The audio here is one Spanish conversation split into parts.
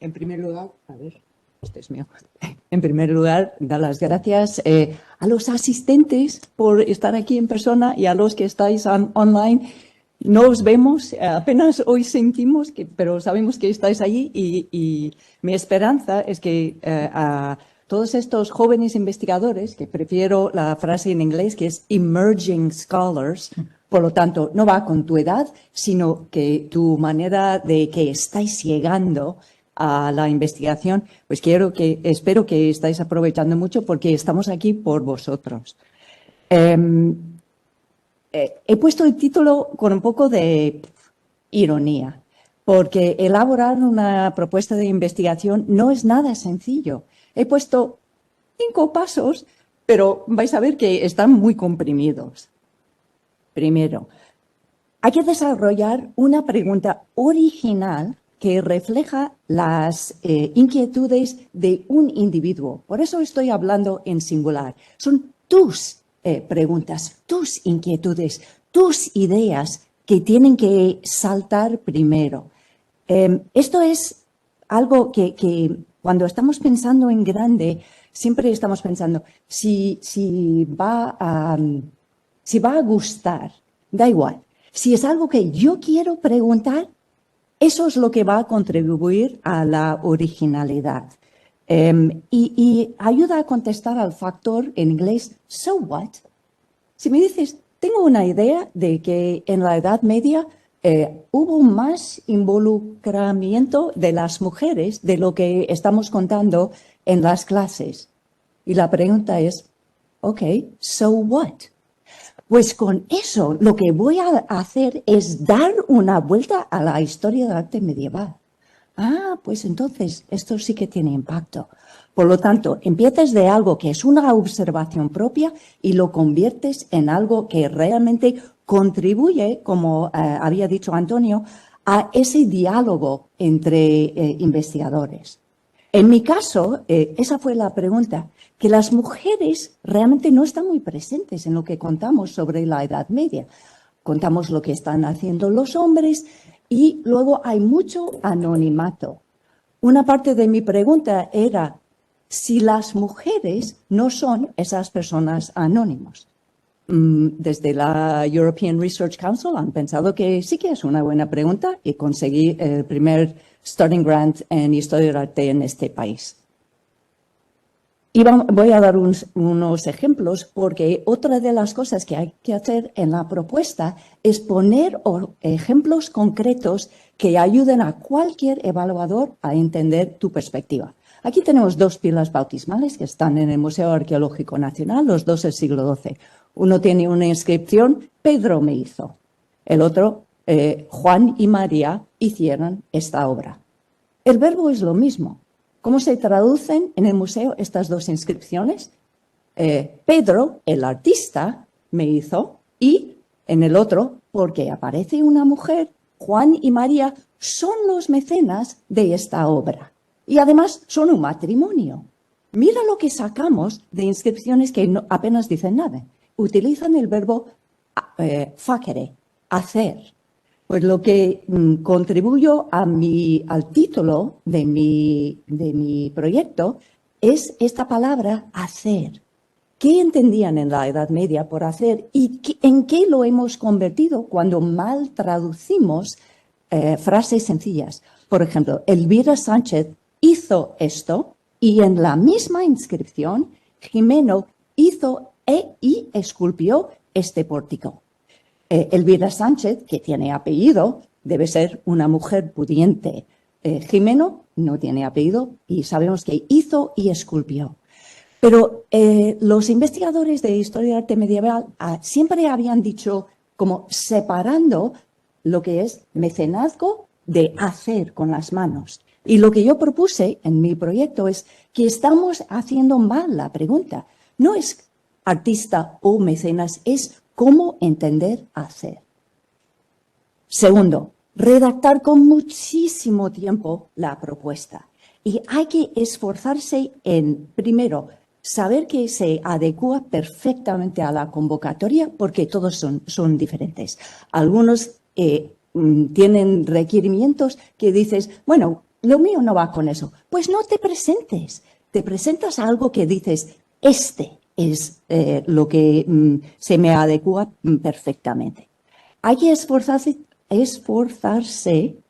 En primer lugar, a ver, este es mío. En primer lugar, dar las gracias a los asistentes por estar aquí en persona y a los que estáis online. No os vemos, apenas hoy sentimos, pero sabemos que estáis allí y mi esperanza es que a todos estos jóvenes investigadores, que prefiero la frase en inglés que es emerging scholars, por lo tanto, no va con tu edad, sino que tu manera de que estáis llegando a la investigación, pues espero que estáis aprovechando mucho porque estamos aquí por vosotros. He puesto el título con un poco de ironía, porque elaborar una propuesta de investigación no es nada sencillo. He puesto 5 pasos, pero vais a ver que están muy comprimidos. Primero, hay que desarrollar una pregunta original que refleja las inquietudes de un individuo. Por eso estoy hablando en singular. Son tus preguntas, tus inquietudes, tus ideas que tienen que saltar primero. Esto es algo que cuando estamos pensando en grande, siempre estamos pensando, si va a gustar, da igual. Si es algo que yo quiero preguntar, eso es lo que va a contribuir a la originalidad. Y ayuda a contestar al factor en inglés, so what? Si me dices, tengo una idea de que en la Edad Media hubo más involucramiento de las mujeres de lo que estamos contando en las clases. Y la pregunta es, ok, so what? Pues con eso lo que voy a hacer es dar una vuelta a la historia del arte medieval. Ah, pues entonces esto sí que tiene impacto. Por lo tanto, empiezas de algo que es una observación propia y lo conviertes en algo que realmente contribuye, como había dicho Antonio, a ese diálogo entre investigadores. En mi caso, esa fue la pregunta, que las mujeres realmente no están muy presentes en lo que contamos sobre la Edad Media. Contamos lo que están haciendo los hombres y luego hay mucho anonimato. Una parte de mi pregunta era si las mujeres no son esas personas anónimas. Desde la European Research Council han pensado que sí que es una buena pregunta y conseguí el primer starting grant en Historia del Arte en este país. Y voy a dar unos ejemplos porque otra de las cosas que hay que hacer en la propuesta es poner ejemplos concretos que ayuden a cualquier evaluador a entender tu perspectiva. Aquí tenemos 2 pilas bautismales que están en el Museo Arqueológico Nacional, los 2 del siglo XII. Uno tiene una inscripción, Pedro me hizo. El otro, Juan y María hicieron esta obra. El verbo es lo mismo. ¿Cómo se traducen en el museo estas 2 inscripciones? Pedro, el artista, me hizo, y en el otro, porque aparece una mujer, Juan y María son los mecenas de esta obra. Y además son un matrimonio. Mira lo que sacamos de inscripciones que apenas dicen nada. Utilizan el verbo facere, hacer. Pues lo que contribuyó al título de mi proyecto es esta palabra hacer. ¿Qué entendían en la Edad Media por hacer y en qué lo hemos convertido cuando mal traducimos frases sencillas? Por ejemplo, Elvira Sánchez hizo esto y en la misma inscripción Jimeno hizo y esculpió este pórtico. Elvira Sánchez, que tiene apellido, debe ser una mujer pudiente. Jimeno no tiene apellido y sabemos que hizo y esculpió. Pero los investigadores de historia del arte medieval siempre habían dicho como separando lo que es mecenazgo de hacer con las manos. Y lo que yo propuse en mi proyecto es que estamos haciendo mal la pregunta. No es artista o mecenas, es cómo entender hacer. Segundo, redactar con muchísimo tiempo la propuesta. Y hay que esforzarse en, primero, saber que se adecua perfectamente a la convocatoria porque todos son diferentes. Algunos tienen requerimientos que dices, bueno, lo mío no va con eso. Pues no te presentes. Te presentas a algo que dices, este es lo que se me adecua perfectamente. Hay que esforzarse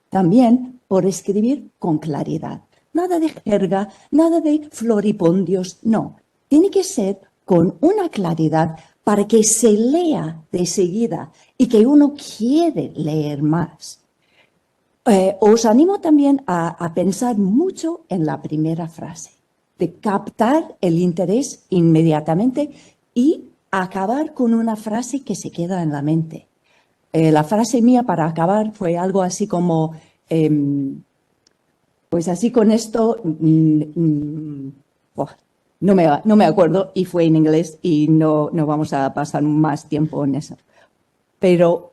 también por escribir con claridad. Nada de jerga, nada de floripondios, no. Tiene que ser con una claridad para que se lea de seguida y que uno quiere leer más. Os animo también a pensar mucho en la primera frase, de captar el interés inmediatamente y acabar con una frase que se queda en la mente. La frase mía para acabar fue algo así como, pues así con esto, no me acuerdo y fue en inglés y no vamos a pasar más tiempo en eso. Pero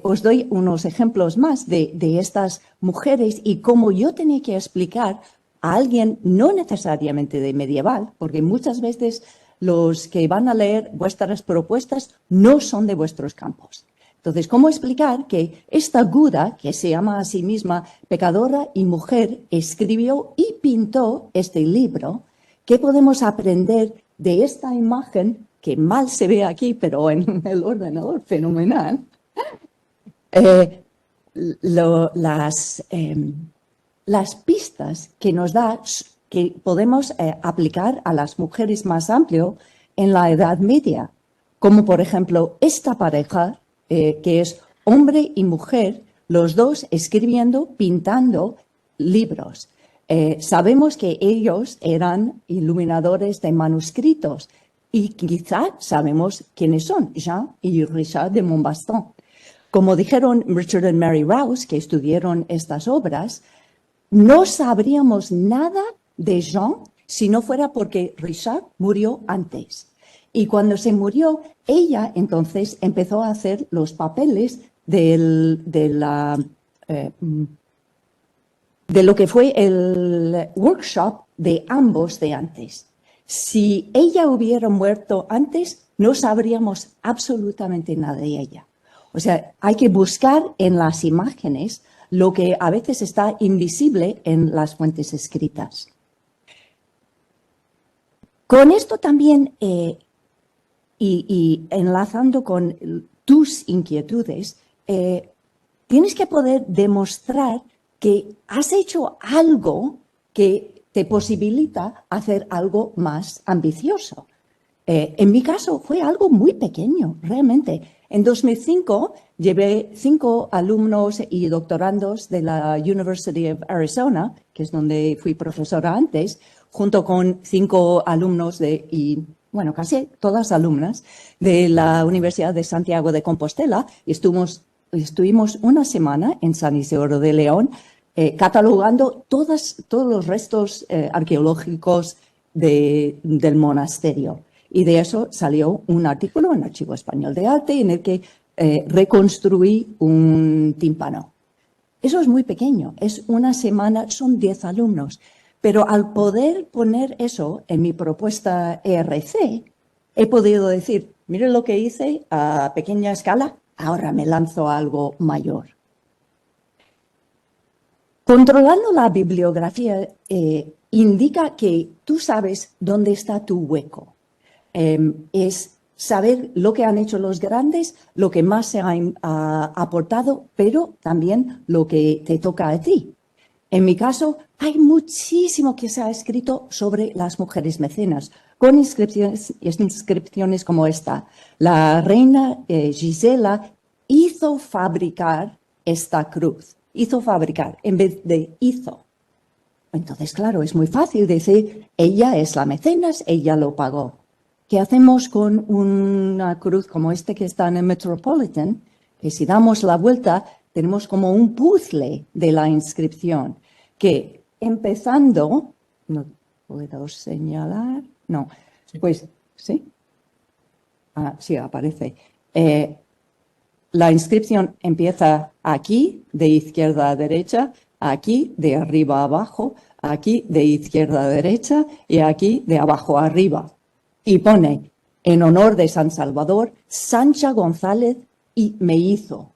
os doy unos ejemplos más de estas mujeres y cómo yo tenía que explicar a alguien no necesariamente de medieval, porque muchas veces los que van a leer vuestras propuestas no son de vuestros campos. Entonces, ¿cómo explicar que esta Guda, que se llama a sí misma pecadora y mujer, escribió y pintó este libro? ¿Qué podemos aprender de esta imagen que mal se ve aquí, pero en el ordenador fenomenal? Las pistas que nos da, que podemos aplicar a las mujeres más amplio en la Edad Media, como por ejemplo esta pareja, que es hombre y mujer, los dos escribiendo, pintando libros. Sabemos que ellos eran iluminadores de manuscritos y quizá sabemos quiénes son, Jean y Richard de Montbaston. Como dijeron Richard y Mary Rouse, que estudiaron estas obras, no sabríamos nada de Jean si no fuera porque Richard murió antes. Y cuando se murió, ella entonces empezó a hacer los papeles de lo que fue el workshop de ambos de antes. Si ella hubiera muerto antes, no sabríamos absolutamente nada de ella. O sea, hay que buscar en las imágenes lo que a veces está invisible en las fuentes escritas. Con esto también, y enlazando con tus inquietudes, tienes que poder demostrar que has hecho algo que te posibilita hacer algo más ambicioso. En mi caso fue algo muy pequeño, realmente. En 2005 llevé 5 alumnos y doctorandos de la University of Arizona, que es donde fui profesora antes, junto con 5 alumnos casi todas alumnas de la Universidad de Santiago de Compostela, y estuvimos una semana en San Isidro de León catalogando todos los restos arqueológicos del monasterio. Y de eso salió un artículo en Archivo Español de Arte en el que reconstruí un tímpano. Eso es muy pequeño, es una semana, son 10 alumnos. Pero al poder poner eso en mi propuesta ERC, he podido decir, miren lo que hice a pequeña escala, ahora me lanzo a algo mayor. Controlando la bibliografía indica que tú sabes dónde está tu hueco. Es saber lo que han hecho los grandes, lo que más se ha aportado, pero también lo que te toca a ti. En mi caso, hay muchísimo que se ha escrito sobre las mujeres mecenas, con inscripciones como esta. La reina Gisela hizo fabricar esta cruz. Hizo fabricar en vez de hizo. Entonces, claro, es muy fácil decir, ella es la mecenas, ella lo pagó. ¿Qué hacemos con una cruz como esta que está en el Metropolitan? Que si damos la vuelta, tenemos como un puzzle de la inscripción, que empezando, no puedo señalar, no, pues, ¿sí? Sí, aparece. La inscripción empieza aquí, de izquierda a derecha, aquí, de arriba a abajo, aquí, de izquierda a derecha y aquí, de abajo a arriba. Y pone, en honor de San Salvador, Sancha González y me hizo.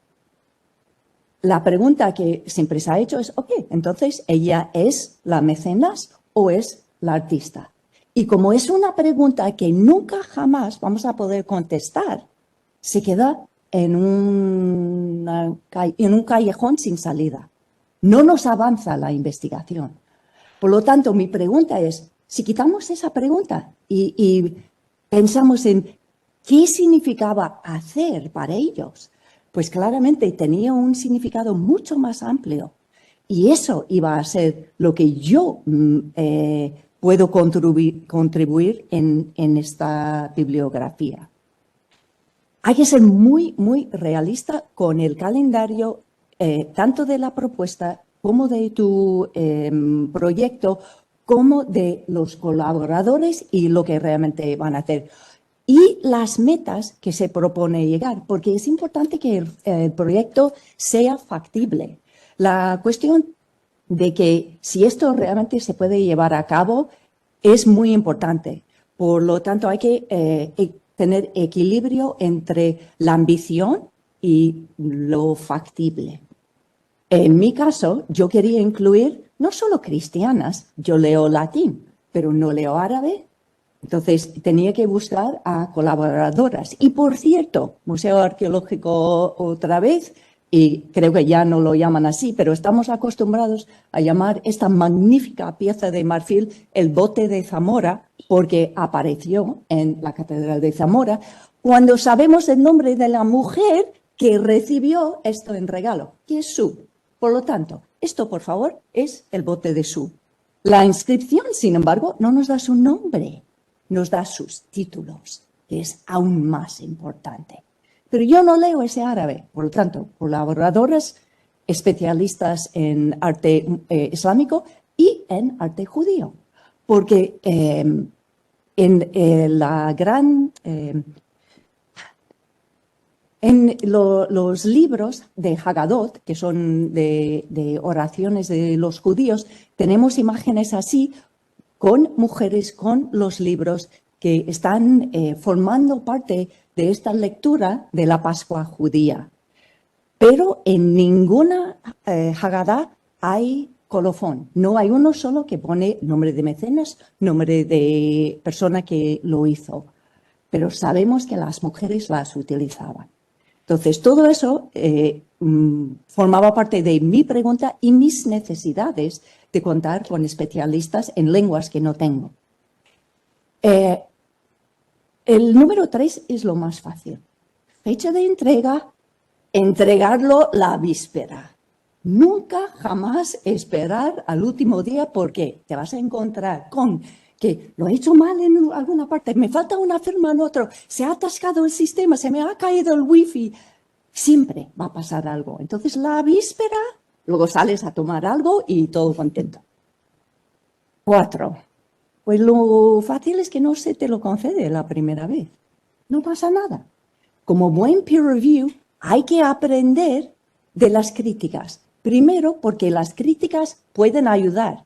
la pregunta que siempre se ha hecho es, ok, entonces, ¿ella es la mecenas o es la artista? Y como es una pregunta que nunca jamás vamos a poder contestar, se queda en un callejón sin salida. No nos avanza la investigación. Por lo tanto, mi pregunta es, si quitamos esa pregunta y pensamos en qué significaba hacer para ellos, pues claramente tenía un significado mucho más amplio. Y eso iba a ser lo que yo puedo contribuir en esta bibliografía. Hay que ser muy, muy realista con el calendario, tanto de la propuesta como de tu proyecto, como de los colaboradores y lo que realmente van a hacer. Y las metas que se propone llegar, porque es importante que el proyecto sea factible. La cuestión de que si esto realmente se puede llevar a cabo es muy importante. Por lo tanto, hay que tener equilibrio entre la ambición y lo factible. En mi caso, yo quería incluir no solo cristianas, yo leo latín, pero no leo árabe. Entonces, tenía que buscar a colaboradoras. Y, por cierto, Museo Arqueológico otra vez, y creo que ya no lo llaman así, pero estamos acostumbrados a llamar esta magnífica pieza de marfil el bote de Zamora, porque apareció en la Catedral de Zamora, cuando sabemos el nombre de la mujer que recibió esto en regalo, que es Su. Por lo tanto, esto, por favor, es el bote de Su. La inscripción, sin embargo, no nos da su nombre, nos da sus títulos, que es aún más importante. Pero yo no leo ese árabe, por lo tanto, colaboradoras especialistas en arte islámico y en arte judío, porque los libros de Haggadot, que son de oraciones de los judíos, tenemos imágenes así con mujeres con los libros que están formando parte de esta lectura de la Pascua judía. Pero en ninguna Haggadah hay colofón. No hay uno solo que pone nombre de mecenas, nombre de persona que lo hizo. Pero sabemos que las mujeres las utilizaban. Entonces, todo eso formaba parte de mi pregunta y mis necesidades de contar con especialistas en lenguas que no tengo. El número 3 es lo más fácil. Fecha de entrega, entregarlo la víspera. Nunca, jamás esperar al último día porque te vas a encontrar con que lo he hecho mal en alguna parte, me falta una firma en otro, se ha atascado el sistema, se me ha caído el wifi. Siempre va a pasar algo. Entonces, la víspera, luego sales a tomar algo y todo contento. 4. Pues lo fácil es que no se te lo concede la primera vez. No pasa nada. Como buen peer review, hay que aprender de las críticas. Primero, porque las críticas pueden ayudar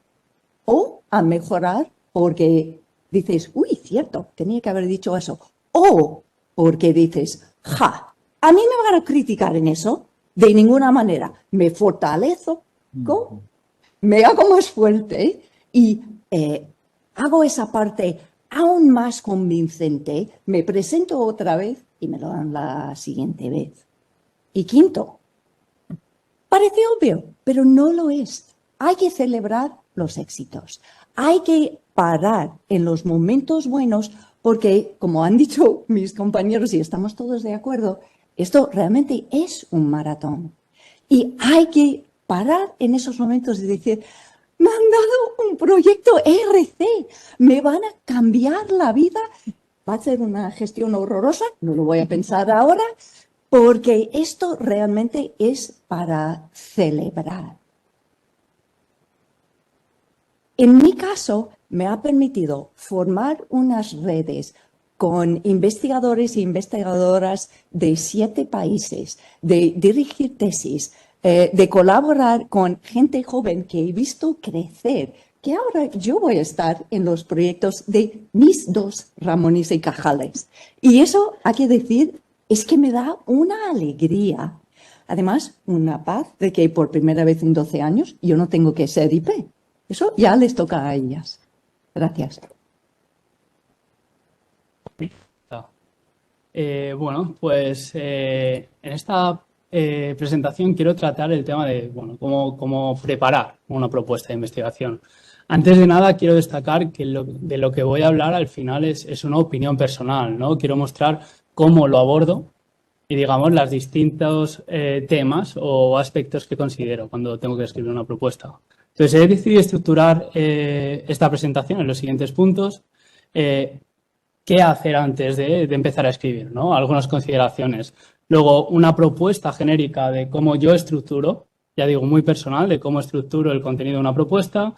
o a mejorar porque dices, uy, cierto, tenía que haber dicho eso. O porque dices, ja, a mí me van a criticar en eso. De ninguna manera. Me fortalezco, me hago más fuerte y hago esa parte aún más convincente, me presento otra vez y me lo dan la siguiente vez. Y 5, parece obvio, pero no lo es. Hay que celebrar los éxitos. Hay que parar en los momentos buenos porque, como han dicho mis compañeros y estamos todos de acuerdo, esto realmente es un maratón. Y hay que parar en esos momentos y decir, me han dado un proyecto RC, me van a cambiar la vida. Va a ser una gestión horrorosa, no lo voy a pensar ahora, porque esto realmente es para celebrar. En mi caso, me ha permitido formar unas redes con investigadores e investigadoras de 7 países, de dirigir tesis, de colaborar con gente joven que he visto crecer, que ahora yo voy a estar en los proyectos de mis 2 Ramones y Cajales. Y eso, hay que decir, es que me da una alegría, Además, una paz de que por primera vez en 12 años yo no tengo que ser IP. Eso ya les toca a ellas. Gracias. Bueno, pues en esta presentación quiero tratar el tema de cómo preparar una propuesta de investigación. Antes de nada, quiero destacar que de lo que voy a hablar al final es una opinión personal, ¿no? Quiero mostrar cómo lo abordo y, digamos, los distintos temas o aspectos que considero cuando tengo que escribir una propuesta. Entonces, he decidido estructurar esta presentación en los siguientes puntos. ¿Qué hacer antes de empezar a escribir, ¿no? Algunas consideraciones. Luego, una propuesta genérica de cómo yo estructuro, ya digo, muy personal, de cómo estructuro el contenido de una propuesta.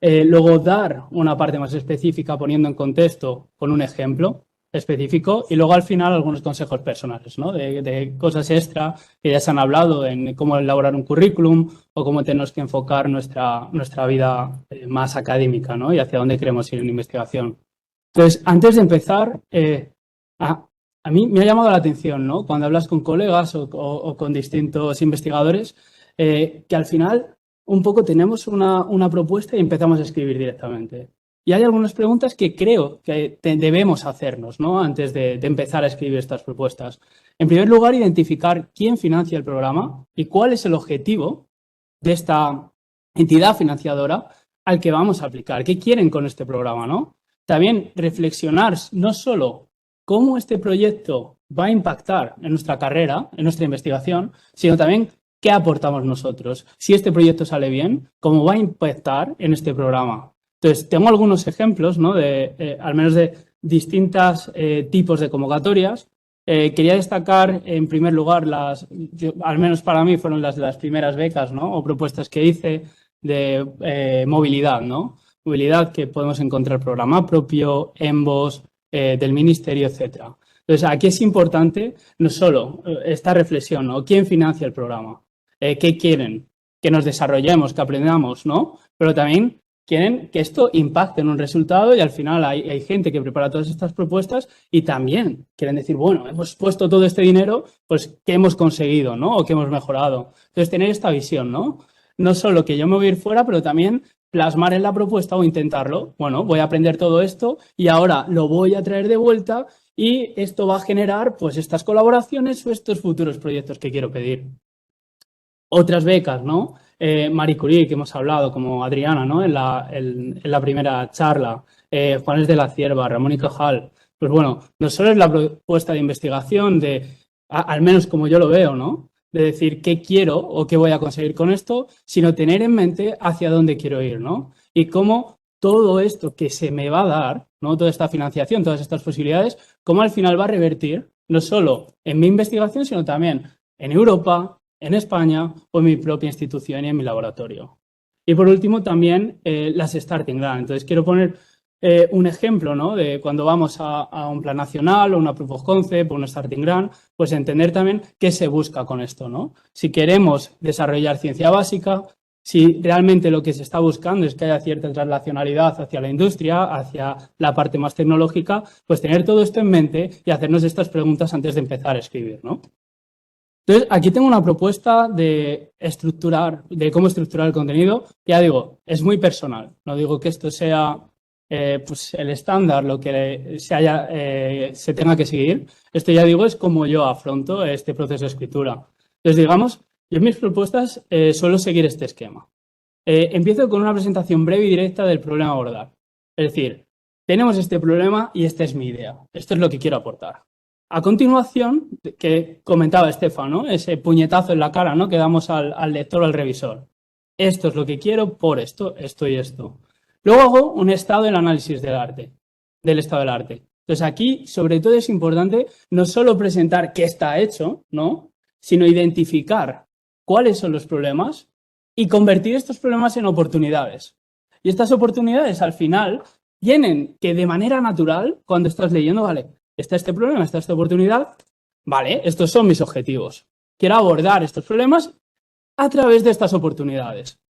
Luego, dar una parte más específica poniendo en contexto con un ejemplo específico. Y luego, al final, algunos consejos personales, ¿no? De cosas extra que ya se han hablado en cómo elaborar un currículum o cómo tenemos que enfocar nuestra vida más académica, ¿no? Y hacia dónde queremos ir en investigación. Entonces, antes de empezar, a mí me ha llamado la atención, ¿no? Cuando hablas con colegas o con distintos investigadores, que al final un poco tenemos una propuesta y empezamos a escribir directamente. Y hay algunas preguntas que creo que debemos hacernos, ¿no? Antes de empezar a escribir estas propuestas. En primer lugar, identificar quién financia el programa y cuál es el objetivo de esta entidad financiadora al que vamos a aplicar. ¿Qué quieren con este programa, no? También reflexionar no solo cómo este proyecto va a impactar en nuestra carrera, en nuestra investigación, sino también qué aportamos nosotros. Si este proyecto sale bien, cómo va a impactar en este programa. Entonces, tengo algunos ejemplos, ¿no? Al menos de distintos tipos de convocatorias. Quería destacar, en primer lugar, al menos para mí, fueron las primeras becas, ¿no? O propuestas que hice de movilidad, ¿no? Movilidad que podemos encontrar programa propio, EMBOS, del ministerio, etcétera. Entonces, aquí es importante no solo esta reflexión, ¿no? ¿Quién financia el programa? ¿Qué quieren? Que nos desarrollemos, que aprendamos, ¿no? Pero también quieren que esto impacte en un resultado y al final hay gente que prepara todas estas propuestas y también quieren decir, bueno, hemos puesto todo este dinero, pues, ¿qué hemos conseguido, ¿no? O ¿qué hemos mejorado? Entonces, tener esta visión, ¿no? No solo que yo me voy a ir fuera, pero también plasmar en la propuesta o intentarlo. Bueno, voy a aprender todo esto y ahora lo voy a traer de vuelta y esto va a generar pues estas colaboraciones o estos futuros proyectos que quiero pedir. Otras becas, ¿no? Marie Curie, que hemos hablado, como Adriana, ¿no? En la primera charla, Juanes de la Cierva, Ramón y Cajal. Pues bueno, no solo es la propuesta de investigación al menos como yo lo veo, ¿no? De decir qué quiero o qué voy a conseguir con esto, sino tener en mente hacia dónde quiero ir, ¿no? Y cómo todo esto que se me va a dar, ¿no? Toda esta financiación, todas estas posibilidades, cómo al final va a revertir no solo en mi investigación, sino también en Europa, en España o en mi propia institución y en mi laboratorio. Y por último, también las Starting Grants. Entonces, quiero poner un ejemplo, ¿no? De cuando vamos a un plan nacional o una Proof of Concept o una Starting Grant, pues entender también qué se busca con esto, ¿no? Si queremos desarrollar ciencia básica, si realmente lo que se está buscando es que haya cierta traslacionalidad hacia la industria, hacia la parte más tecnológica, pues tener todo esto en mente y hacernos estas preguntas antes de empezar a escribir, ¿no? Entonces, aquí tengo una propuesta de cómo estructurar el contenido. Ya digo, es muy personal. No digo que esto sea pues el estándar, lo que se tenga que seguir. Esto, ya digo, es como yo afronto este proceso de escritura. Entonces, digamos, yo en mis propuestas suelo seguir este esquema. Empiezo con una presentación breve y directa del problema a abordar. Es decir, tenemos este problema y esta es mi idea. Esto es lo que quiero aportar. A continuación, que comentaba Estefan, ¿no? Ese puñetazo en la cara, ¿no? Que damos al lector o al revisor. Esto es lo que quiero por esto, esto y esto. Luego hago un estado del análisis del estado del arte. Entonces aquí, sobre todo, es importante no solo presentar qué está hecho, ¿no? Sino identificar cuáles son los problemas y convertir estos problemas en oportunidades. Y estas oportunidades, al final, vienen que de manera natural, cuando estás leyendo, vale, está este problema, está esta oportunidad, vale, estos son mis objetivos. Quiero abordar estos problemas a través de estas oportunidades.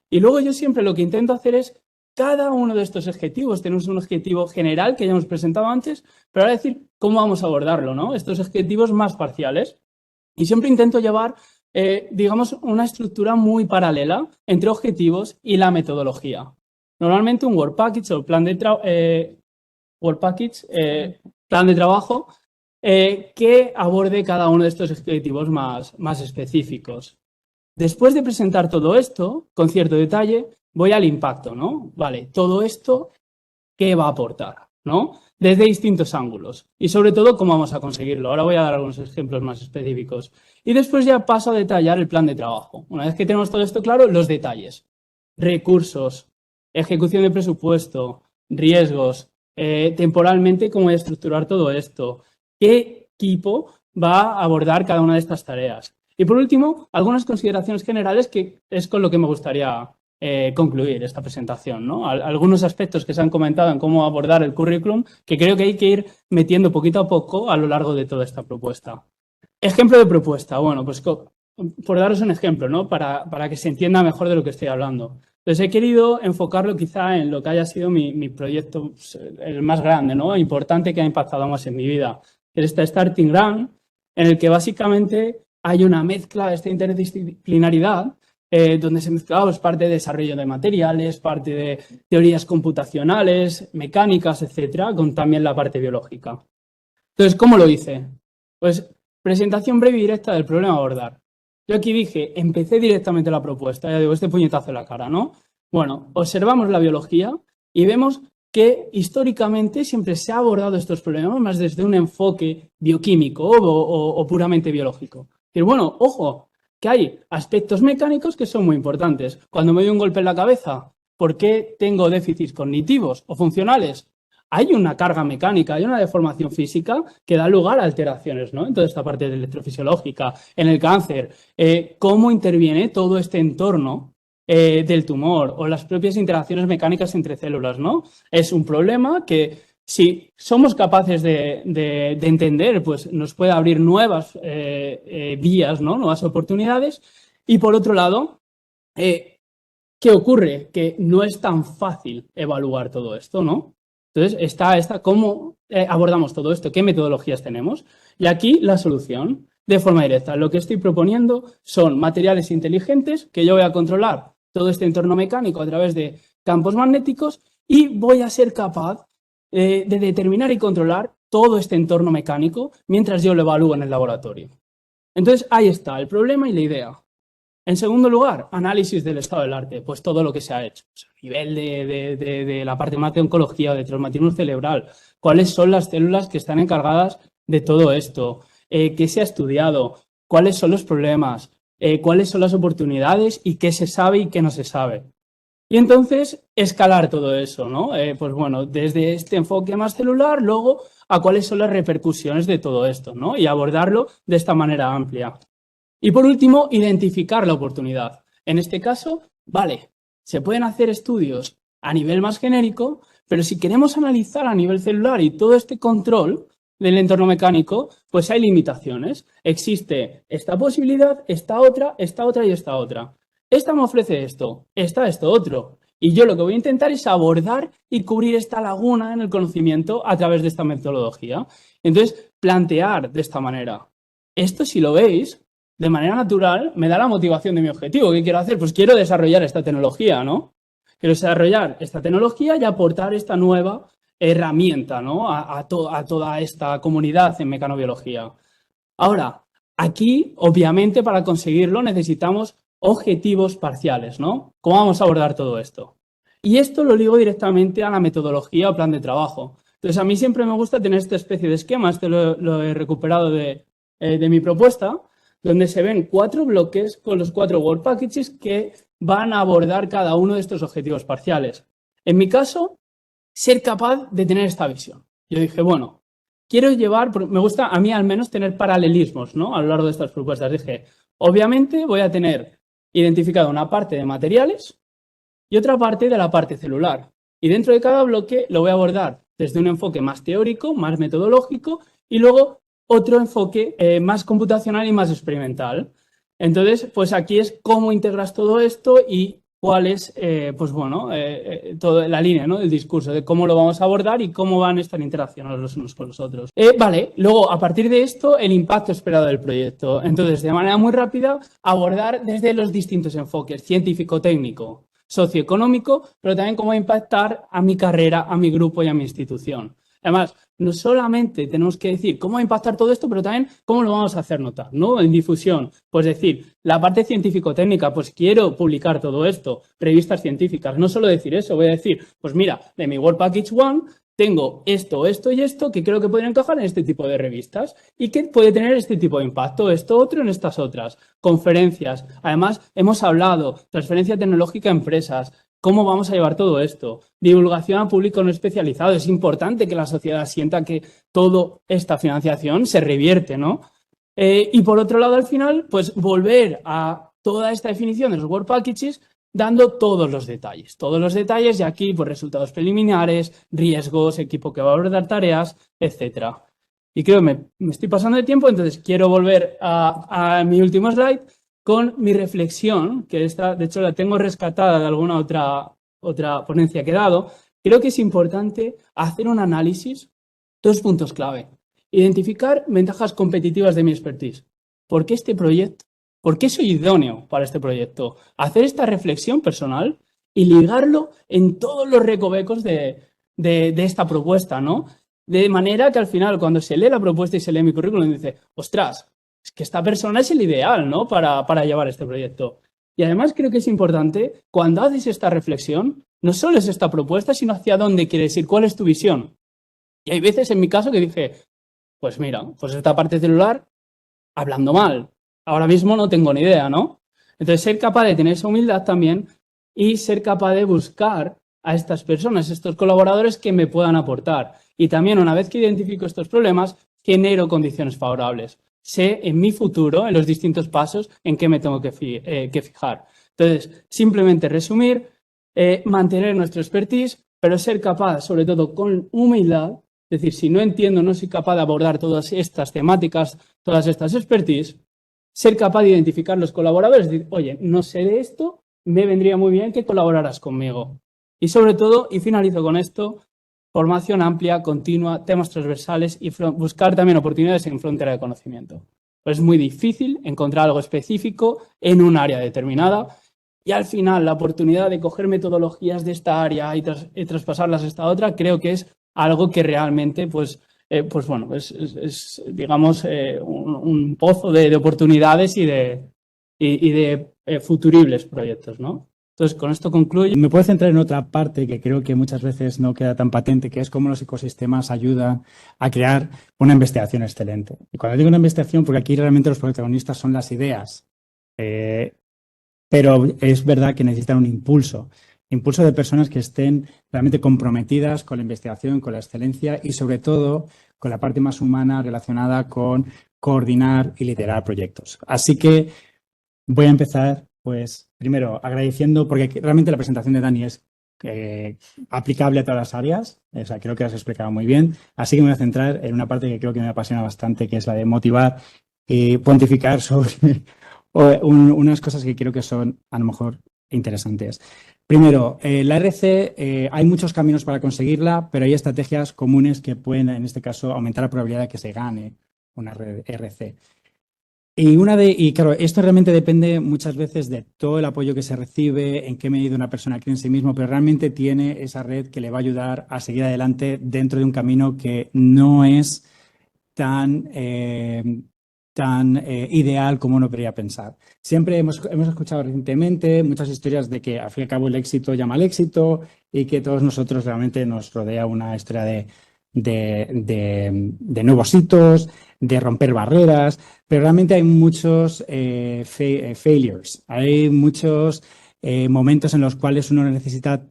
Y luego yo siempre lo que intento hacer es, cada uno de estos objetivos, tenemos un objetivo general que ya hemos presentado antes, pero ahora decir cómo vamos a abordarlo, ¿no? Estos objetivos más parciales. Y siempre intento llevar digamos, una estructura muy paralela entre objetivos y la metodología. Normalmente un Work Package o plan de trabajo que aborde cada uno de estos objetivos más específicos. Después de presentar todo esto con cierto detalle, voy al impacto, ¿no? Vale, todo esto, ¿qué va a aportar? ¿No? Desde distintos ángulos y sobre todo cómo vamos a conseguirlo. Ahora voy a dar algunos ejemplos más específicos. Y después ya paso a detallar el plan de trabajo. Una vez que tenemos todo esto claro, los detalles. Recursos, ejecución de presupuesto, riesgos, temporalmente cómo voy a estructurar todo esto, qué equipo va a abordar cada una de estas tareas. Y por último, algunas consideraciones generales que es con lo que me gustaría concluir esta presentación, ¿no? Algunos aspectos que se han comentado en cómo abordar el currículum que creo que hay que ir metiendo poquito a poco a lo largo de toda esta propuesta. Ejemplo de propuesta. Bueno, pues por daros un ejemplo, ¿no? Para que se entienda mejor de lo que estoy hablando. Entonces he querido enfocarlo quizá en lo que haya sido mi proyecto, el más grande, ¿no? Importante que ha impactado más en mi vida. Es esta Starting Ground, en el que básicamente hay una mezcla de esta interdisciplinaridad donde se mezclaba pues, parte de desarrollo de materiales, parte de teorías computacionales, mecánicas, etcétera, con también la parte biológica. Entonces, ¿cómo lo hice? Pues presentación breve y directa del problema a abordar. Yo aquí dije, empecé directamente la propuesta, ya digo, este puñetazo en la cara, ¿no? Bueno, observamos la biología y vemos que históricamente siempre se ha abordado estos problemas más desde un enfoque bioquímico o puramente biológico. Pero bueno, ojo, que hay aspectos mecánicos que son muy importantes. Cuando me doy un golpe en la cabeza, ¿por qué tengo déficits cognitivos o funcionales? Hay una carga mecánica, hay una deformación física que da lugar a alteraciones, ¿no? En toda esta parte de electrofisiológica, en el cáncer, cómo interviene todo este entorno del tumor o las propias interacciones mecánicas entre células, ¿no? Es un problema que si somos capaces de entender, pues nos puede abrir nuevas vías, ¿no? Nuevas oportunidades. Y por otro lado, ¿qué ocurre? Que no es tan fácil evaluar todo esto, ¿no? Entonces, está cómo abordamos todo esto, qué metodologías tenemos. Y aquí la solución, de forma directa. Lo que estoy proponiendo son materiales inteligentes que yo voy a controlar todo este entorno mecánico a través de campos magnéticos y voy a ser capaz de determinar y controlar todo este entorno mecánico mientras yo lo evalúo en el laboratorio. Entonces, ahí está el problema y la idea. En segundo lugar, análisis del estado del arte, pues todo lo que se ha hecho. A nivel de la parte más de oncología o de traumatismo cerebral, cuáles son las células que están encargadas de todo esto, qué se ha estudiado, cuáles son los problemas, cuáles son las oportunidades y qué se sabe y qué no se sabe. Y entonces escalar todo eso, ¿no? Pues bueno, desde este enfoque más celular, luego a cuáles son las repercusiones de todo esto, ¿no? Y abordarlo de esta manera amplia. Y por último, identificar la oportunidad. En este caso, vale, se pueden hacer estudios a nivel más genérico, pero si queremos analizar a nivel celular y todo este control del entorno mecánico, pues hay limitaciones. Existe esta posibilidad, esta otra y esta otra. Esta me ofrece esto, esto otro. Y yo lo que voy a intentar es abordar y cubrir esta laguna en el conocimiento a través de esta metodología. Entonces, plantear de esta manera. Esto, si lo veis, de manera natural, me da la motivación de mi objetivo. ¿Qué quiero hacer? Pues quiero desarrollar esta tecnología, ¿no? Quiero desarrollar esta tecnología y aportar esta nueva herramienta, ¿no? a toda esta comunidad en mecanobiología. Ahora, aquí, obviamente, para conseguirlo necesitamos objetivos parciales, ¿no? ¿Cómo vamos a abordar todo esto? Y esto lo ligo directamente a la metodología o plan de trabajo. Entonces, a mí siempre me gusta tener esta especie de esquema, lo he recuperado de mi propuesta, donde se ven 4 bloques con los 4 Work Packages que van a abordar cada uno de estos objetivos parciales. En mi caso, ser capaz de tener esta visión. Yo dije, bueno, quiero me gusta a mí al menos tener paralelismos, ¿no? A lo largo de estas propuestas. Dije, obviamente voy a tener identificado una parte de materiales y otra parte de la parte celular. Y dentro de cada bloque lo voy a abordar desde un enfoque más teórico, más metodológico y luego otro enfoque más computacional y más experimental. Entonces, pues aquí es cómo integras todo esto y cuál es, toda la línea, ¿no?, del discurso, de cómo lo vamos a abordar y cómo van a estar interaccionando los unos con los otros. Vale, luego, a partir de esto, el impacto esperado del proyecto. Entonces, de manera muy rápida, abordar desde los distintos enfoques, científico-técnico, socioeconómico, pero también cómo impactar a mi carrera, a mi grupo y a mi institución. Además, no solamente tenemos que decir cómo va a impactar todo esto, pero también cómo lo vamos a hacer notar, ¿no? En difusión. Pues decir, la parte científico-técnica, pues quiero publicar todo esto, revistas científicas. No solo decir eso, voy a decir, pues mira, de mi Work Package One tengo esto, esto y esto que creo que podrían encajar en este tipo de revistas y que puede tener este tipo de impacto, esto otro en estas otras. Conferencias. Además, hemos hablado, transferencia tecnológica a empresas. ¿Cómo vamos a llevar todo esto? Divulgación a público no especializado. Es importante que la sociedad sienta que toda esta financiación se revierte, ¿no? Y por otro lado, al final, pues volver a toda esta definición de los Work Packages dando todos los detalles y aquí pues resultados preliminares, riesgos, equipo que va a abordar tareas, etcétera. Y creo que me estoy pasando de tiempo, entonces quiero volver a mi último slide con mi reflexión, que esta, de hecho, la tengo rescatada de alguna otra ponencia que he dado. Creo que es importante hacer un análisis, 2 puntos clave. Identificar ventajas competitivas de mi expertise. ¿Por qué este proyecto? ¿Por qué soy idóneo para este proyecto? Hacer esta reflexión personal y ligarlo en todos los recovecos de esta propuesta, ¿no? De manera que al final, cuando se lee la propuesta y se lee mi currículum, dice, ostras, es que esta persona es el ideal, ¿no?, para llevar este proyecto. Y además creo que es importante, cuando haces esta reflexión, no solo es esta propuesta, sino hacia dónde quieres ir, cuál es tu visión. Y hay veces en mi caso que dije, pues mira, pues esta parte celular, hablando mal, ahora mismo no tengo ni idea, ¿no? Entonces, ser capaz de tener esa humildad también y ser capaz de buscar a estas personas, estos colaboradores que me puedan aportar. Y también, una vez que identifico estos problemas, genero condiciones favorables. Sé en mi futuro, en los distintos pasos, en qué me tengo que fijar. Entonces, simplemente resumir, mantener nuestro expertise, pero ser capaz, sobre todo con humildad, es decir, si no entiendo, no soy capaz de abordar todas estas temáticas, todas estas expertise, ser capaz de identificar los colaboradores, decir, oye, no sé de esto, me vendría muy bien que colaboraras conmigo. Y sobre todo, y finalizo con esto, formación amplia, continua, temas transversales y buscar también oportunidades en frontera de conocimiento. Pues es muy difícil encontrar algo específico en un área determinada y al final la oportunidad de coger metodologías de esta área y traspasarlas a esta otra creo que es algo que realmente es digamos un pozo de oportunidades y de futuribles proyectos, ¿no? Entonces, con esto concluyo. Me puedo centrar en otra parte que creo que muchas veces no queda tan patente, que es cómo los ecosistemas ayudan a crear una investigación excelente. Y cuando digo una investigación, porque aquí realmente los protagonistas son las ideas, pero es verdad que necesitan un impulso de personas que estén realmente comprometidas con la investigación, con la excelencia y sobre todo con la parte más humana relacionada con coordinar y liderar proyectos. Así que voy a empezar, pues, primero agradeciendo, porque realmente la presentación de Dani es aplicable a todas las áreas, o sea, creo que has explicado muy bien, así que me voy a centrar en una parte que creo que me apasiona bastante, que es la de motivar y pontificar sobre unas cosas que creo que son, a lo mejor, interesantes. Primero, la RC, hay muchos caminos para conseguirla, pero hay estrategias comunes que pueden, en este caso, aumentar la probabilidad de que se gane una RC. Y claro, esto realmente depende muchas veces de todo el apoyo que se recibe, en qué medida una persona cree en sí mismo, pero realmente tiene esa red que le va a ayudar a seguir adelante dentro de un camino que no es tan ideal como uno podría pensar. Siempre hemos escuchado recientemente muchas historias de que al fin y al cabo el éxito llama al éxito y que todos nosotros realmente nos rodea una historia de nuevos hitos, de romper barreras, pero realmente hay muchos failures, hay muchos momentos en los cuales uno necesita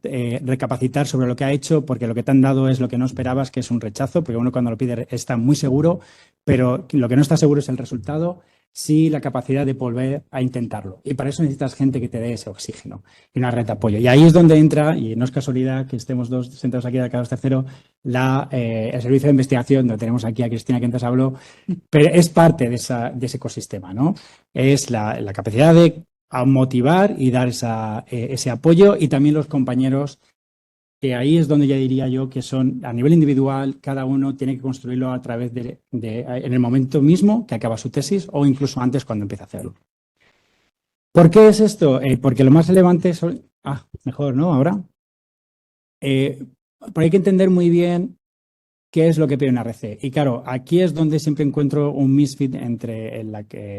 recapacitar sobre lo que ha hecho porque lo que te han dado es lo que no esperabas, que es un rechazo, porque uno cuando lo pide está muy seguro, pero lo que no está seguro es el resultado, sí la capacidad de volver a intentarlo. Y para eso necesitas gente que te dé ese oxígeno y una red de apoyo. Y ahí es donde entra, y no es casualidad que estemos dos sentados aquí de cada tercero, el servicio de investigación, donde tenemos aquí a Cristina que antes habló, pero es parte de ese ecosistema, ¿no? Es la capacidad de a motivar y dar ese apoyo, y también los compañeros, que ahí es donde ya diría yo que son a nivel individual, cada uno tiene que construirlo a través en el momento mismo que acaba su tesis o incluso antes cuando empieza a hacerlo. ¿Por qué es esto? Porque lo más relevante son... mejor, ¿no? Ahora. Pero hay que entender muy bien qué es lo que pide una RC. Y claro, aquí es donde siempre encuentro un misfit entre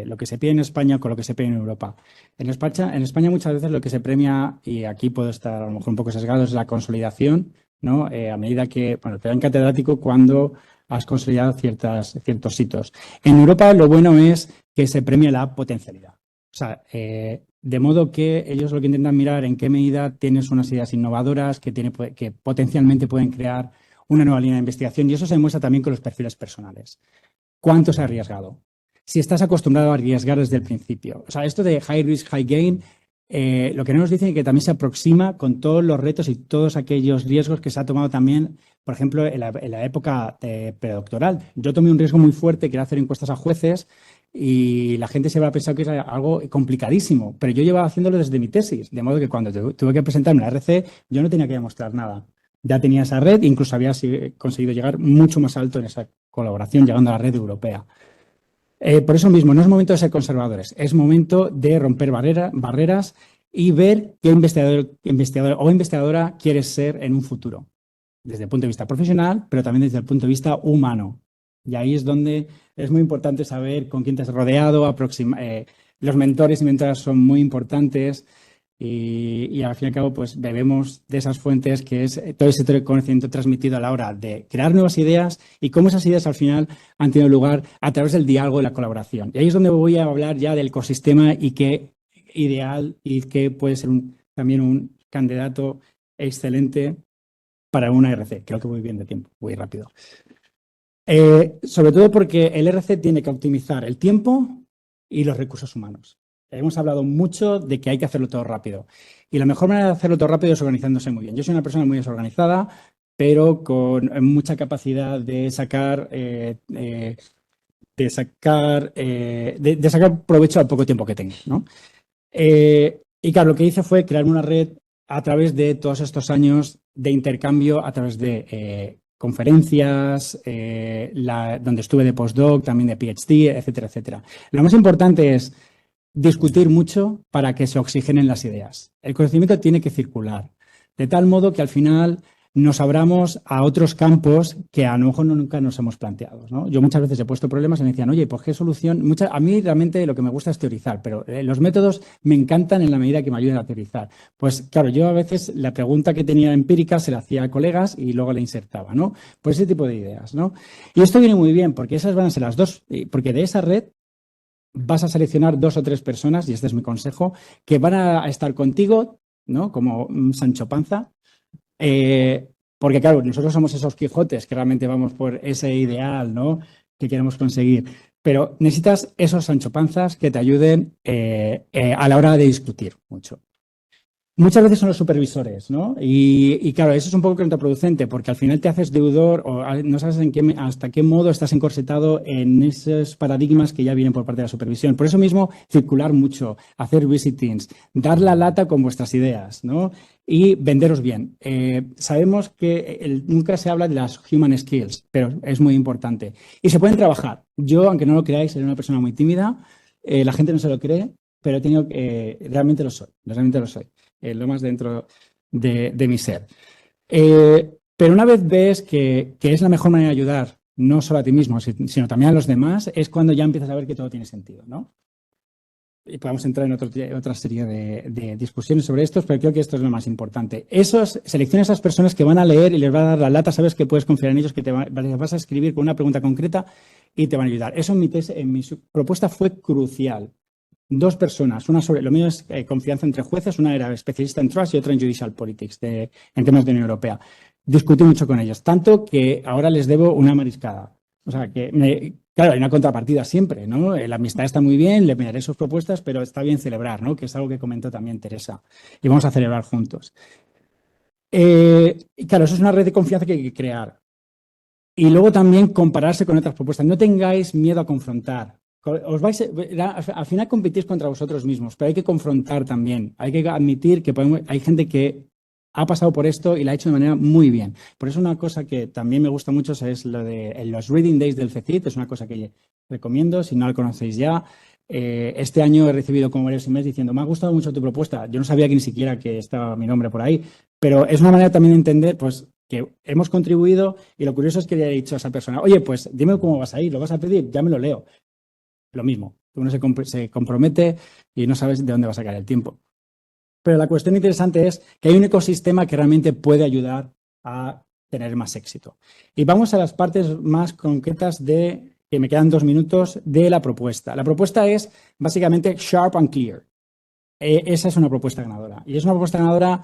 lo que se pide en España con lo que se pide en Europa. En España muchas veces lo que se premia, y aquí puedo estar a lo mejor un poco sesgado, es la consolidación, ¿no? A medida que, bueno, te dan catedrático cuando has consolidado ciertos hitos. En Europa lo bueno es que se premia la potencialidad. O sea, de modo que ellos lo que intentan mirar en qué medida tienes unas ideas innovadoras que potencialmente pueden crear una nueva línea de investigación, y eso se demuestra también con los perfiles personales. ¿Cuánto se ha arriesgado? Si estás acostumbrado a arriesgar desde el principio. O sea, esto de high risk, high gain, lo que no nos dicen es que también se aproxima con todos los retos y todos aquellos riesgos que se ha tomado también, por ejemplo, en la época predoctoral. Yo tomé un riesgo muy fuerte, que era hacer encuestas a jueces, y la gente se habrá pensado que era algo complicadísimo, pero yo llevaba haciéndolo desde mi tesis, de modo que cuando tuve que presentarme la RC, yo no tenía que demostrar nada. Ya tenía esa red, incluso había conseguido llegar mucho más alto en esa colaboración, llegando a la red europea. Por eso mismo, no es momento de ser conservadores, es momento de romper barreras y ver qué investigador o investigadora quieres ser en un futuro, desde el punto de vista profesional, pero también desde el punto de vista humano. Y ahí es donde es muy importante saber con quién te has rodeado, los mentores y mentoras son muy importantes. Y al fin y al cabo, pues bebemos de esas fuentes, que es todo ese conocimiento transmitido a la hora de crear nuevas ideas y cómo esas ideas al final han tenido lugar a través del diálogo y la colaboración. Y ahí es donde voy a hablar ya del ecosistema y qué ideal y qué puede ser también un candidato excelente para una RC. Creo que voy bien de tiempo, voy rápido. Sobre todo porque el RC tiene que optimizar el tiempo y los recursos humanos. Hemos hablado mucho de que hay que hacerlo todo rápido. Y la mejor manera de hacerlo todo rápido es organizándose muy bien. Yo soy una persona muy desorganizada, pero con mucha capacidad de sacar provecho al poco tiempo que tengo, ¿no? Y claro, lo que hice fue crear una red a través de todos estos años de intercambio, a través de conferencias, donde estuve de postdoc, también de PhD, etcétera, etcétera. Lo más importante es discutir mucho para que se oxigenen las ideas. El conocimiento tiene que circular, de tal modo que al final nos abramos a otros campos que a lo mejor nunca nos hemos planteado, ¿no? Yo muchas veces he puesto problemas y me decían, oye, pues qué solución. A mí realmente lo que me gusta es teorizar, pero los métodos me encantan en la medida que me ayuden a teorizar. Pues claro, yo a veces la pregunta que tenía empírica se la hacía a colegas y luego la insertaba, ¿no? Pues ese tipo de ideas, ¿no? Y esto viene muy bien porque esas van a ser las dos, porque de esa red vas a seleccionar 2 o 3 personas, y este es mi consejo, que van a estar contigo, ¿no? Como Sancho Panza, porque claro, nosotros somos esos Quijotes que realmente vamos por ese ideal, ¿no? Que queremos conseguir. Pero necesitas esos Sancho Panzas que te ayuden a la hora de discutir mucho. Muchas veces son los supervisores, ¿no? Y claro, eso es un poco contraproducente porque al final te haces deudor o no sabes hasta qué modo estás encorsetado en esos paradigmas que ya vienen por parte de la supervisión. Por eso mismo, circular mucho, hacer visitings, dar la lata con vuestras ideas, ¿no? Y venderos bien. Sabemos que nunca se habla de las human skills, pero es muy importante. Y se pueden trabajar. Yo, aunque no lo creáis, soy una persona muy tímida. La gente no se lo cree, pero realmente lo soy. Realmente lo soy. Lo más dentro de mi ser. Pero una vez ves que es la mejor manera de ayudar, no solo a ti mismo, sino también a los demás, es cuando ya empiezas a ver que todo tiene sentido, ¿no? Y podemos entrar en otra serie de discusiones sobre esto, pero creo que esto es lo más importante. Selecciona a esas personas que van a leer y les va a dar la lata, sabes que puedes confiar en ellos, que les vas a escribir con una pregunta concreta y te van a ayudar. Eso en mi propuesta fue crucial. 2 personas, lo mío es confianza entre jueces, una era especialista en trust y otra en judicial politics, en temas de Unión Europea. Discutí mucho con ellos, tanto que ahora les debo una mariscada. O sea, claro, hay una contrapartida siempre, ¿no? La amistad está muy bien, le miraré sus propuestas, pero está bien celebrar, ¿no? Que es algo que comentó también Teresa. Y vamos a celebrar juntos. Y claro, eso es una red de confianza que hay que crear. Y luego también compararse con otras propuestas. No tengáis miedo a confrontar. Al final competís contra vosotros mismos, pero hay que confrontar también. Hay que admitir que hay gente que ha pasado por esto y la ha hecho de manera muy bien. Por eso una cosa que también me gusta mucho es lo de los Reading Days del CECIT. Es una cosa que recomiendo, si no la conocéis ya. Este año he recibido como varios emails diciendo, me ha gustado mucho tu propuesta. Yo no sabía que ni siquiera que estaba mi nombre por ahí, pero es una manera también de entender pues, que hemos contribuido y lo curioso es que le he dicho a esa persona, oye, pues dime cómo vas a ir, lo vas a pedir, ya me lo leo. Lo mismo, uno se compromete y no sabes de dónde va a sacar el tiempo. Pero la cuestión interesante es que hay un ecosistema que realmente puede ayudar a tener más éxito. Y vamos a las partes más concretas que me quedan 2 minutos, de la propuesta. La propuesta es básicamente sharp and clear. Esa es una propuesta ganadora. Y es una propuesta ganadora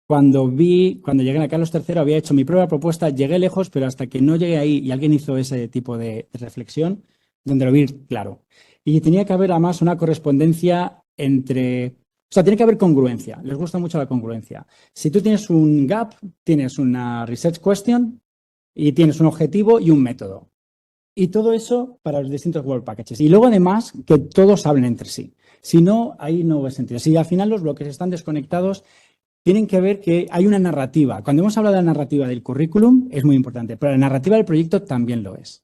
cuando llegué a Carlos III, había hecho mi propia propuesta, llegué lejos, pero hasta que no llegué ahí y alguien hizo ese tipo de reflexión, donde lo vi claro. Y tenía que haber además una correspondencia tiene que haber congruencia. Les gusta mucho la congruencia. Si tú tienes un gap, tienes una research question y tienes un objetivo y un método. Y todo eso para los distintos Work Packages. Y luego además que todos hablen entre sí. Si no, ahí no va sentido. Si al final los bloques están desconectados, tienen que ver que hay una narrativa. Cuando hemos hablado de la narrativa del currículum, es muy importante, pero la narrativa del proyecto también lo es.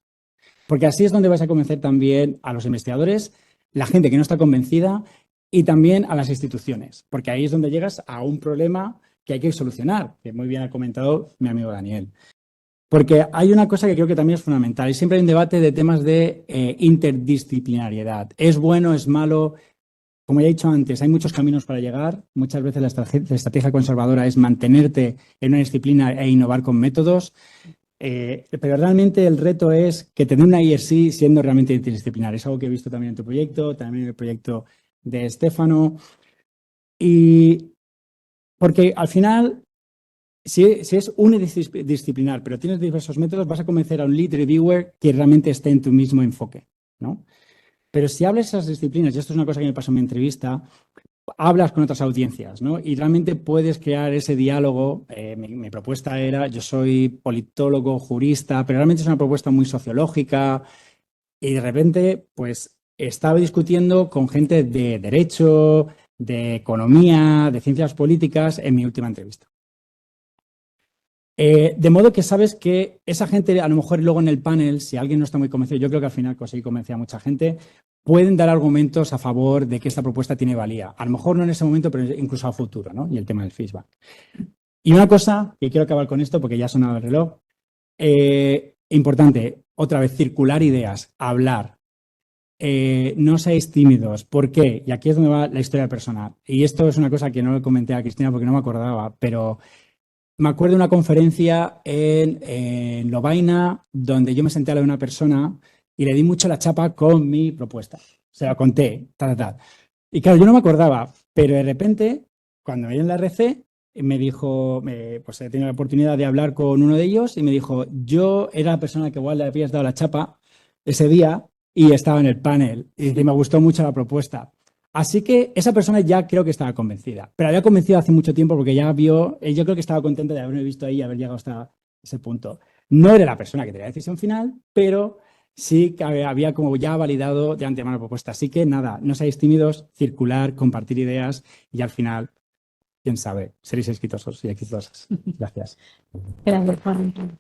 Porque así es donde vais a convencer también a los investigadores, la gente que no está convencida y también a las instituciones, porque ahí es donde llegas a un problema que hay que solucionar, que muy bien ha comentado mi amigo Daniel. Porque hay una cosa que creo que también es fundamental y siempre hay un debate de temas de interdisciplinariedad. ¿Es bueno, es malo? Como ya he dicho antes, hay muchos caminos para llegar. Muchas veces la estrategia conservadora es mantenerte en una disciplina e innovar con métodos. Pero realmente el reto es que te dé una IRC siendo realmente interdisciplinar. Es algo que he visto también en tu proyecto, también en el proyecto de Estefano. Y porque al final, si es unidisciplinar, pero tienes diversos métodos, vas a convencer a un lead reviewer que realmente esté en tu mismo enfoque, ¿no? Pero si hablas esas disciplinas, y esto es una cosa que me pasó en mi entrevista, hablas con otras audiencias, ¿no? Y realmente puedes crear ese diálogo. Mi propuesta era, yo soy politólogo, jurista, pero realmente es una propuesta muy sociológica y de repente, pues, estaba discutiendo con gente de derecho, de economía, de ciencias políticas en mi última entrevista. De modo que sabes que esa gente, a lo mejor luego en el panel, si alguien no está muy convencido, yo creo que al final conseguí convencer a mucha gente, pueden dar argumentos a favor de que esta propuesta tiene valía. A lo mejor no en ese momento, pero incluso a futuro, ¿no? Y el tema del feedback. Y una cosa, que quiero acabar con esto porque ya ha sonado el reloj, importante, otra vez, circular ideas, hablar. No seáis tímidos. ¿Por qué? Y aquí es donde va la historia personal. Y esto es una cosa que no le comenté a Cristina porque no me acordaba, pero me acuerdo de una conferencia en Lovaina donde yo me senté a la de una persona y le di mucho la chapa con mi propuesta. Se la conté, Y claro, yo no me acordaba, pero de repente, cuando me dio en la RC, me dijo, pues he tenido la oportunidad de hablar con uno de ellos y me dijo, yo era la persona que igual le habías dado la chapa ese día y estaba en el panel y me gustó mucho la propuesta. Así que esa persona ya creo que estaba convencida, pero había convencido hace mucho tiempo porque ya vio, yo creo que estaba contenta de haberme visto ahí y haber llegado hasta ese punto. No era la persona que tenía la decisión final, pero sí que había como ya validado de antemano la propuesta. Así que nada, no seáis tímidos, circular, compartir ideas y al final, quién sabe, seréis exitosos y exitosas. Gracias. Gracias, Juan.